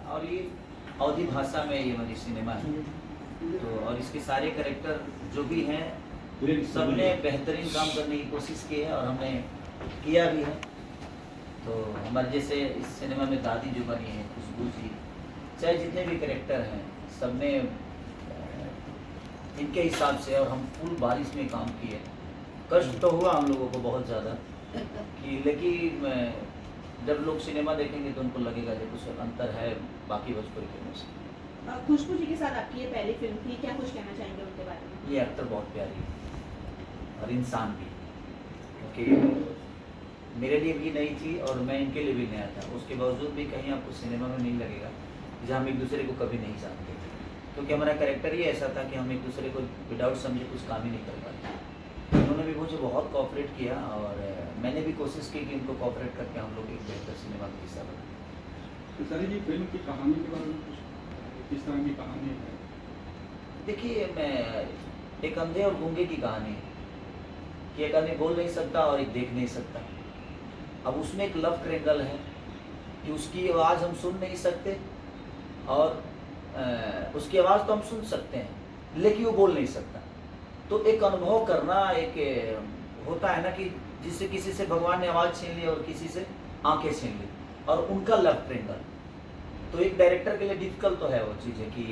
और ये अवधी भाषा में ये वाली सिनेमा है। तो और इसके सारे कैरेक्टर जो भी हैं सबने बेहतरीन काम करने की कोशिश की है और हमने किया भी है। तो हमारे जैसे इस सिनेमा में दादी जो बनी है खुशबू जी, चाहे जितने भी कैरेक्टर हैं सबने इनके हिसाब से, और हम फुल बारिश में काम किए। कष्ट तो हुआ हम लोगों को बहुत ज़्यादा कि, लेकिन जब लोग सिनेमा देखेंगे तो उनको लगेगा कि कुछ अंतर है बाकी भोजपुरी फिल्मों से। खुशबू जी के साथ आपकी ये पहली फिल्म थी, क्या कुछ कहना चाहेंगे उनके बारे में? ये एक्टर बहुत प्यारी है और इंसान भी, क्योंकि मेरे लिए भी नई थी और मैं इनके लिए भी नया था। उसके बावजूद भी कहीं आपको सिनेमा में नहीं लगेगा जहाँ हम एक दूसरे को कभी नहीं जानते थे, क्योंकि हमारा कैरेक्टर ही ऐसा था कि हम एक दूसरे को विदाउट समझे कुछ काम ही नहीं कर पाते। उन्होंने भी मुझे बहुत कोऑपरेट किया और मैंने भी कोशिश की कि इनको कोऑपरेट करके हम लोग एक बेहतर सिनेमा का हिस्सा बने। तो सर जी फिल्म की कहानी के बारे में कुछ किस तरह की कहानी है? देखिए, मैं एक अंधे और गूंगे की कहानी है कि एक आदमी बोल नहीं सकता और एक देख नहीं सकता। अब उसमें एक लव ट्रायंगल है कि उसकी आवाज़ हम सुन नहीं सकते और उसकी आवाज़ तो हम सुन सकते हैं लेकिन वो बोल नहीं सकता। तो एक अनुभव करना एक होता है ना कि जिससे किसी से भगवान ने आवाज़ छीन ली और किसी से आंखें छीन ली, और उनका लव ट्रायंगल। तो एक डायरेक्टर के लिए डिफिकल्ट तो है वो चीज़ है कि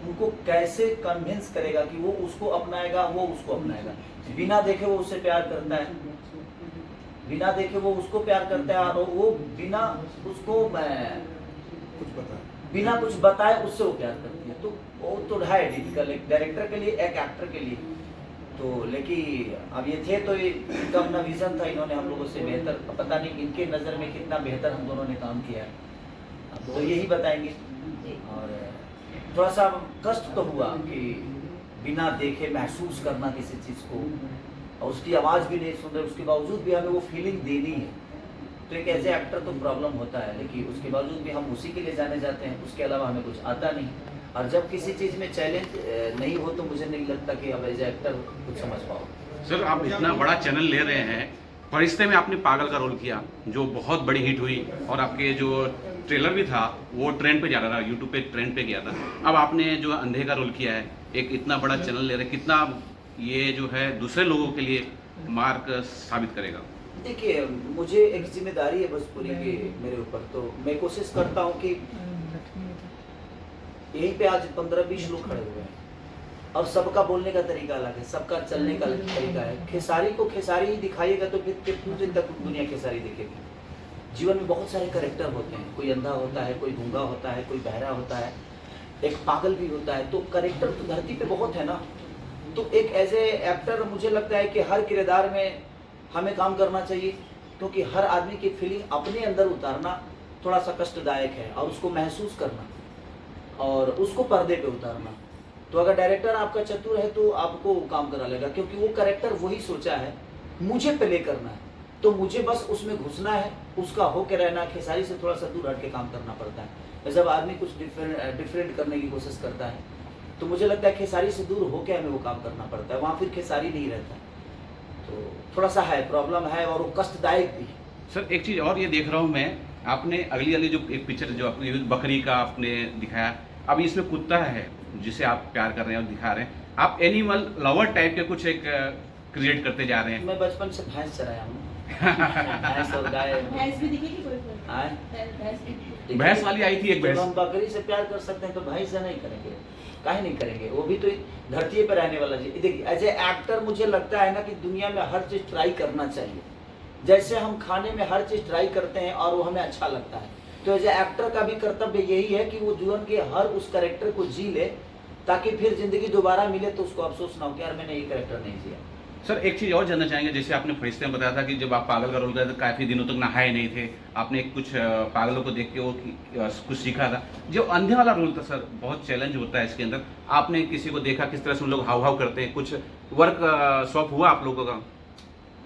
उनको कैसे कन्विंस करेगा कि वो उसको अपनाएगा, वो उसको अपनाएगा। बिना देखे वो उससे प्यार करता है, बिना देखे वो उसको प्यार करता है, और वो बिना उसको बिना कुछ बताए उससे वो प्यार करती है। तो वो तो है डिफिकल्ट एक डायरेक्टर के लिए, एक एक्टर के लिए। तो लेकिन अब ये थे तो ये इनका अपना विजन था, इन्होंने हम लोगों से बेहतर, पता नहीं इनके नज़र में कितना बेहतर हम दोनों ने काम किया है तो यही बताएंगे। और थोड़ा सा कष्ट तो हुआ कि बिना देखे महसूस करना किसी चीज़ को, और उसकी आवाज़ भी नहीं सुन रहे, उसके बावजूद भी हमें वो फीलिंग देनी है। तो एक एज ए एक्टर तो प्रॉब्लम होता है, लेकिन उसके बावजूद भी हम उसी के लिए जाने जाते हैं, उसके अलावा हमें कुछ आता नहीं। और जब किसी चीज़ में चैलेंज नहीं हो तो मुझे नहीं लगता कि अब एज ए एक्टर कुछ समझ पाओ। सर, आप इतना बड़ा चैनल ले रहे हैं, फरिश्ते में आपने पागल का रोल किया जो बहुत बड़ी हिट हुई, और आपके जो ट्रेलर भी था वो ट्रेंड पे जा रहा था, यूट्यूब पे ट्रेंड पे गया था। अब आपने जो अंधे का रोल किया है, एक इतना बड़ा चैनल ले रहे हैं, कितना ये जो है दूसरे लोगों के लिए मार्क साबित करेगा? देखिए, मुझे एक जिम्मेदारी है भोजपुरी की मेरे ऊपर, तो मैं कोशिश करता हूँ कि यहीं पे आज 15-20 लोग खड़े हुए हैं और सबका बोलने का तरीका अलग है, सबका चलने का तरीका है। खेसारी को खेसारी ही दिखाइएगा तो फिर कितने दिन तक दुनिया खेसारी देखेगी। जीवन में बहुत सारे कैरेक्टर होते हैं, कोई अंधा होता है, कोई गूंगा होता है, कोई बहरा होता है, एक पागल भी होता है। तो कैरेक्टर तो धरती पे बहुत है ना। तो एक एज ए एक्टर मुझे लगता है कि हर किरदार में हमें काम करना चाहिए, क्योंकि हर आदमी की फीलिंग अपने अंदर उतारना थोड़ा सा कष्टदायक है, और उसको महसूस करना और उसको पर्दे पे उतारना। तो अगर डायरेक्टर आपका चतुर है तो आपको काम करा लेगा, क्योंकि वो कैरेक्टर वही सोचा है मुझे प्ले करना है, तो मुझे बस उसमें घुसना है, उसका होके रहना। खेसारी से थोड़ा सा दूर हट के काम करना पड़ता है। जब आदमी कुछ डिफरेंट करने की कोशिश करता है तो मुझे लगता है खेसारी से दूर होके हमें वो काम करना पड़ता है, वहाँ फिर खेसारी नहीं रहता। तो थोड़ा सा है, प्रॉब्लम है और वो कष्टदायक भी है। सर, एक चीज़ और ये देख रहा हूँ मैं, आपने अगली वाली जो एक पिक्चर जो आपने बकरी का आपने दिखाया, अब इसमें कुत्ता है जिसे आप प्यार कर रहे हैं और दिखा रहे हैं, आप एनिमल लवर टाइप के कुछ एक क्रिएट करते जा रहे हैं। मैं बचपन से भैंस चराया हूँ। भैंस और गाय। भैंस भी दिखेगी कोई फिल्म? भैंस वाली आई थी एक जब भैंस। हम बकरी से प्यार कर सकते हैं तो भैंस से नहीं करेंगे, काहे नहीं करेंगे? वो भी तो धरती पर रहने वाला जी। देखिए, एज ए एक्टर मुझे लगता है ना कि दुनिया में हर चीज़ ट्राई करना चाहिए। जैसे हम खाने में हर चीज़ ट्राई करते हैं और वो हमें अच्छा लगता है, तो एज ए एक्टर का भी कर्तव्य यही है कि वो जीवन के हर उस कैरेक्टर को जी ले, ताकि फिर जिंदगी दोबारा मिले तो उसको अफसोस ना हो कि यार मैंने ये कैरेक्टर नहीं जिया। सर, एक चीज़ और जानना चाहेंगे, जैसे आपने फरिश्ते में बताया था कि जब आप पागल का रोल करते थे काफ़ी दिनों तक नहाए नहीं थे, आपने कुछ पागलों को देख के वो कुछ सीखा था। जो अंधे वाला रोल था सर, बहुत चैलेंज होता है इसके अंदर, आपने किसी को देखा किस तरह से उन लोग हाव हाव करते हैं, कुछ वर्क शॉप हुआ आप लोगों का?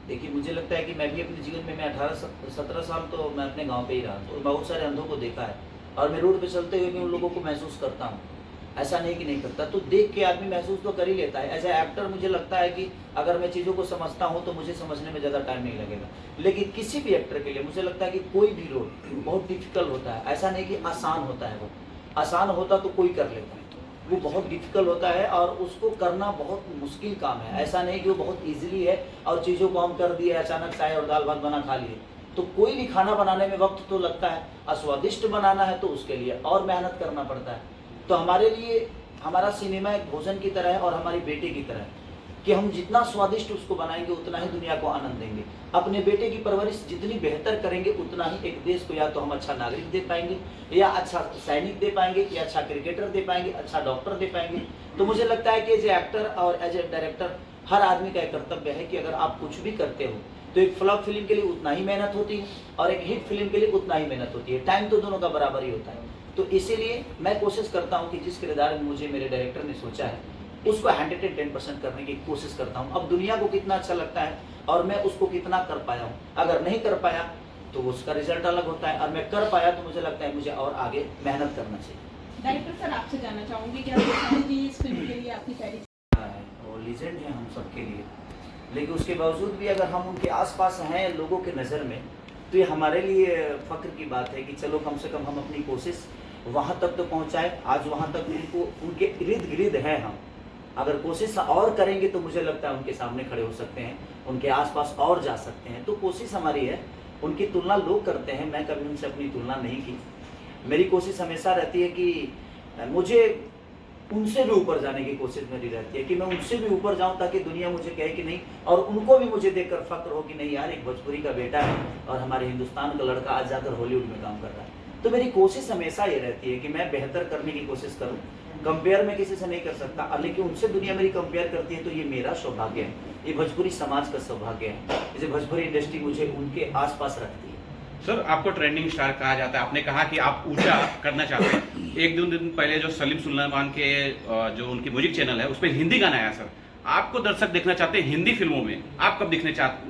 देखिए, मुझे लगता है कि मैं भी अपने जीवन में, मैं 18-17 साल तो मैं अपने गांव पे ही रहा, तो बहुत सारे अंधों को देखा है, और मैं रोड पे चलते हुए भी उन लोगों को महसूस करता हूँ। ऐसा नहीं कि नहीं करता, तो देख के आदमी महसूस तो कर ही लेता है। एज ए एक्टर मुझे लगता है कि अगर मैं चीज़ों को समझता हूँ तो मुझे समझने में ज़्यादा टाइम नहीं लगेगा। लेकिन किसी भी एक्टर के लिए मुझे लगता है कि कोई भी रोल बहुत डिफिकल्ट होता है, ऐसा नहीं कि आसान होता है वो। आसान होता तो कोई कर लेता, वो बहुत डिफिकल्ट होता है और उसको करना बहुत मुश्किल काम है। ऐसा नहीं कि वो बहुत इजीली है और चीज़ों को हम कर दिए, अचानक चाय और दाल भात बना खा लिए। तो कोई भी खाना बनाने में वक्त तो लगता है, और स्वादिष्ट बनाना है तो उसके लिए और मेहनत करना पड़ता है। तो हमारे लिए हमारा सिनेमा एक भोजन की तरह है और हमारी बेटे की तरह है कि हम जितना स्वादिष्ट उसको बनाएंगे उतना ही दुनिया को आनंद देंगे। अपने बेटे की परवरिश जितनी बेहतर करेंगे उतना ही एक देश को या तो हम अच्छा नागरिक दे पाएंगे, या अच्छा सैनिक दे पाएंगे, या अच्छा क्रिकेटर दे पाएंगे, अच्छा डॉक्टर दे पाएंगे। तो मुझे लगता है कि एज ए एक्टर और एज ए डायरेक्टर हर आदमी का एक कर्तव्य है कि अगर आप कुछ भी करते हो तो एक फ्लॉप फिल्म के लिए उतना ही मेहनत होती है और एक हिट फिल्म के लिए उतना ही मेहनत होती है। टाइम तो दोनों का बराबर ही होता है। तो इसीलिए मैं कोशिश करता हूँ कि जिस किरदार में मुझे मेरे डायरेक्टर ने सोचा है उसको 110% करने की कोशिश करता हूँ। अब दुनिया को कितना अच्छा लगता है और मैं उसको कितना कर पाया हूँ। अगर नहीं कर पाया तो उसका रिजल्ट अलग होता है, और मैं कर पाया तो मुझे लगता है मुझे और आगे मेहनत करना चाहिए। डायरेक्टर सर, आपसे जानना चाहूंगी कि आप प्रशांत जी इस फिल्म के लिए आपकी पहली वो लीजेंड है हम सबके लिए, लेकिन उसके बावजूद भी अगर हम उनके आसपास हैं लोगों के नज़र में तो ये हमारे लिए फ़ख्र की बात है कि चलो कम से कम हम अपनी कोशिश वहाँ तक तो पहुँचाए। आज वहाँ तक उनको उनके इर्द गिर्द हैं हम, अगर कोशिश और करेंगे तो मुझे लगता है उनके सामने खड़े हो सकते हैं, उनके आसपास और जा सकते हैं। तो कोशिश हमारी है। उनकी तुलना लोग करते हैं, मैं कभी उनसे अपनी तुलना नहीं की। मेरी कोशिश हमेशा रहती है कि मुझे उनसे भी ऊपर जाने की कोशिश मेरी रहती है कि मैं उनसे भी ऊपर जाऊं ताकि दुनिया मुझे कहे कि नहीं, और उनको भी मुझे देखकर फक्र हो कि नहीं यार, एक भोजपुरी का बेटा है और हमारे हिंदुस्तान का लड़का आज जाकर हॉलीवुड में काम कर रहा है। तो मेरी कोशिश हमेशा ये रहती है कि मैं बेहतर करने की कोशिश करूं। कंपेयर मैं किसी से नहीं कर सकता, लेकिन उनसे दुनिया मेरी कंपेयर करती है तो ये मेरा सौभाग्य है, ये भोजपुरी समाज का सौभाग्य है, इसे भोजपुरी इंडस्ट्री मुझे उनके आसपास रखती है। सर, आपको ट्रेंडिंग स्टार कहा जाता है। आपने कहा कि आप ऊंचा करना चाहते हैं। एक दो दिन पहले जो सलीम सुलेमान के जो उनकी म्यूजिक चैनल है उस पर हिंदी गाना आया सर। आपको दर्शक देखना चाहते हैं हिंदी फिल्मों में, आप कब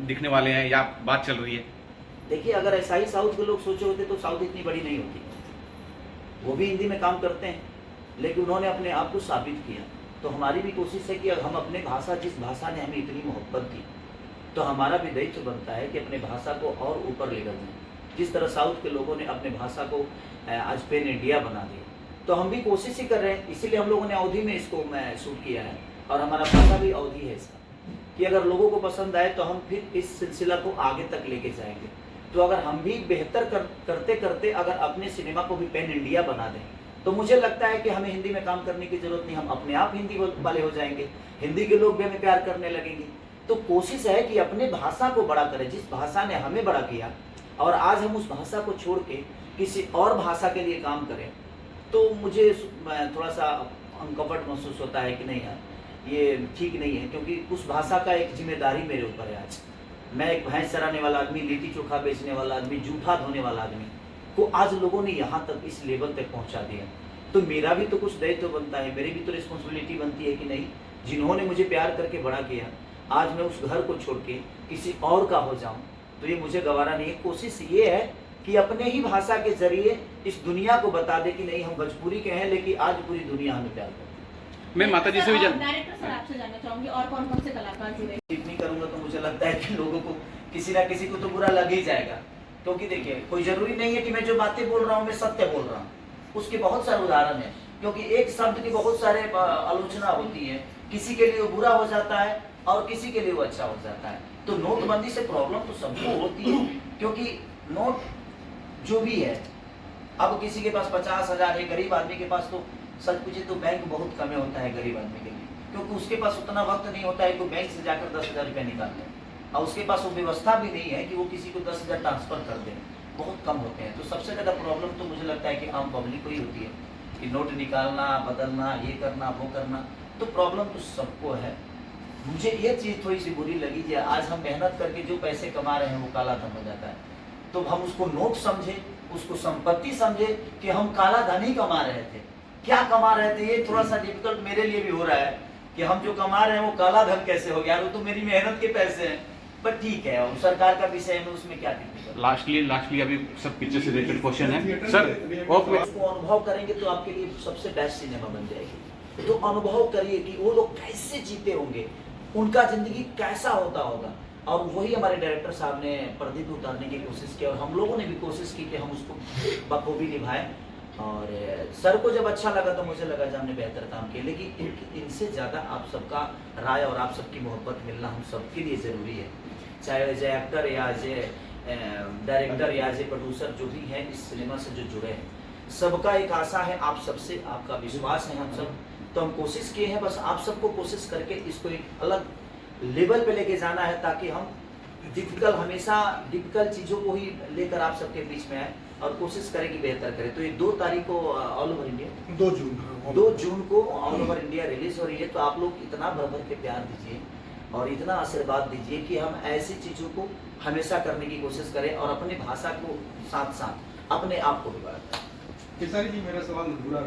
दिखने वाले हैं या बात चल रही है? देखिए, अगर ऐसा ही साउथ के लोग सोचे होते तो साउथ इतनी बड़ी नहीं होती। वो भी हिंदी में काम करते हैं लेकिन उन्होंने अपने आप को साबित किया। तो हमारी भी कोशिश है कि हम अपने भाषा, जिस भाषा ने हमें इतनी मोहब्बत दी, तो हमारा भी दायित्व बनता है कि अपने भाषा को और ऊपर लेकर जाएं। जिस तरह साउथ के लोगों ने अपने भाषा को आज पेन इंडिया बना दिया, तो हम भी कोशिश ही कर रहे हैं। इसीलिए हम लोगों ने अवधि में इसको शूट किया है और हमारा भाषा भी अवधि है इसका, कि अगर लोगों को पसंद आए तो हम फिर इस सिलसिला को आगे तक लेके जाएंगे। तो अगर हम भी बेहतर करते करते अगर अपने सिनेमा को भी पेन इंडिया बना दें तो मुझे लगता है कि हमें हिंदी में काम करने की जरूरत नहीं, हम अपने आप हिंदी वाले हो जाएंगे, हिंदी के लोग भी हमें प्यार करने लगेंगे। तो कोशिश है कि अपने भाषा को बड़ा करें, जिस भाषा ने हमें बड़ा किया, और आज हम उस भाषा को छोड़ के किसी और भाषा के लिए काम करें तो मुझे थोड़ा सा अनकम्फर्ट महसूस होता है कि नहीं यार, ये ठीक नहीं है, क्योंकि उस भाषा का एक जिम्मेदारी मेरे ऊपर है। आज मैं एक भैंस चराने वाला आदमी, लिट्टी चोखा बेचने वाला आदमी, जूठा धोने वाला आदमी को आज लोगों ने यहाँ तक इस लेवल तक पहुँचा दिया। तो मेरा भी तो कुछ दायित्व बनता है, मेरी भी तो रिस्पॉन्सिबिलिटी बनती है कि नहीं, जिन्होंने मुझे प्यार करके बड़ा किया, आज मैं उस घर को छोड़ के किसी और का हो जाऊं तो ये मुझे गवारा नहीं है। कोशिश ये है कि अपने ही भाषा के जरिए इस दुनिया को बता दे कि नहीं, हम भोजपुरी के हैं लेकिन आज पूरी दुनिया हमें प्यार करती है। मैं माता जी से भी डायरेक्टर सर, आपसे जानना चाहूंगी और कौन कौन से कलाकार जुड़े? इतनी करूंगा तो मुझे लगता है कि लोगों को किसी ना किसी को तो बुरा लग ही जाएगा, क्योंकि देखिए कोई जरूरी नहीं है कि मैं जो बातें बोल रहा हूँ मैं सत्य बोल रहा हूँ। उसके बहुत सारे उदाहरण है, क्योंकि एक शब्द की बहुत सारे आलोचना होती है, किसी के लिए वो बुरा हो जाता है और किसी के लिए वो अच्छा हो जाता है। तो नोटबंदी से प्रॉब्लम तो सबको होती है, क्योंकि नोट जो भी है, अब किसी के पास 50,000 है, गरीब आदमी के पास तो सच पूछे तो बैंक बहुत कम होता है गरीब आदमी के लिए, क्योंकि उसके पास उतना वक्त नहीं होता है कि बैंक से जाकर 10,000 रुपया निकाल ले, और उसके पास वो व्यवस्था भी नहीं है कि वो किसी को 10,000 ट्रांसफर कर दे, बहुत कम होते हैं। तो सबसे ज़्यादा प्रॉब्लम तो मुझे लगता है कि आम पब्लिक को ही होती है कि नोट निकालना, बदलना, ये करना, वो करना। तो प्रॉब्लम तो सबको है। मुझे ये चीज़ थोड़ी सी बुरी लगी कि आज हम मेहनत करके जो पैसे कमा रहे हैं वो काला धन हो जाता है। तो हम उसको नोट समझे, उसको संपत्ति समझे कि हम काला धन ही कमा रहे थे, क्या कमा रहे थे। ये थोड़ा सा डिफिकल्ट मेरे लिए भी हो रहा है कि हम जो कमा रहे हैं वो काला धन कैसे हो गया, वो तो मेरी मेहनत के पैसे हैं। पर ठीक है, और सरकार का विषय में उसमें क्या डिफिकल्ट। लास्टली अभी सब पिक्चर से रिलेटेड क्वेश्चन है सर। उसको अनुभव करेंगे तो आपके लिए सबसे बेस्ट सिनेमा बन जाएगी। तो अनुभव करिए कि वो लोग कैसे जीते होंगे, उनका जिंदगी कैसा होता होगा, और वही हमारे डायरेक्टर साहब ने पर्दे पे उतारने की कोशिश की, और हम लोगों ने भी कोशिश की कि हम उसको बखूबी निभाएं। और सर को जब अच्छा लगा तो मुझे लगा जब हमने बेहतर काम किया, लेकिन इनसे ज़्यादा आप सबका राय और आप सबकी मोहब्बत मिलना हम सबके लिए ज़रूरी है। चाहे एज ए एक्टर या एज ए डायरेक्टर या एज ए प्रोड्यूसर जो भी हैं इस सिनेमा से जो जुड़े हैं, सबका एक आशा है आप सबसे, आपका विश्वास है हम सब, तो हम कोशिश किए हैं बस आप सबको कोशिश करके इसको एक अलग लेवल पे लेके जाना है, ताकि हम हमेशा डिफिकल्ट चीज़ों को ही लेकर आप सबके बीच में आए और कोशिश करें कि बेहतर करें। तो ये 2 तारीख को ऑल ओवर इंडिया 2 जून को ऑल ओवर इंडिया रिलीज हो रही है। तो आप लोग इतना भर भर के प्यार दीजिए और इतना आशीर्वाद दीजिए कि हम ऐसी चीज़ों को हमेशा करने की कोशिश करें और अपनी भाषा को साथ साथ अपने आप को भी बढ़ाते हैं। खेसारी जी, मेरा सवाल अधूरा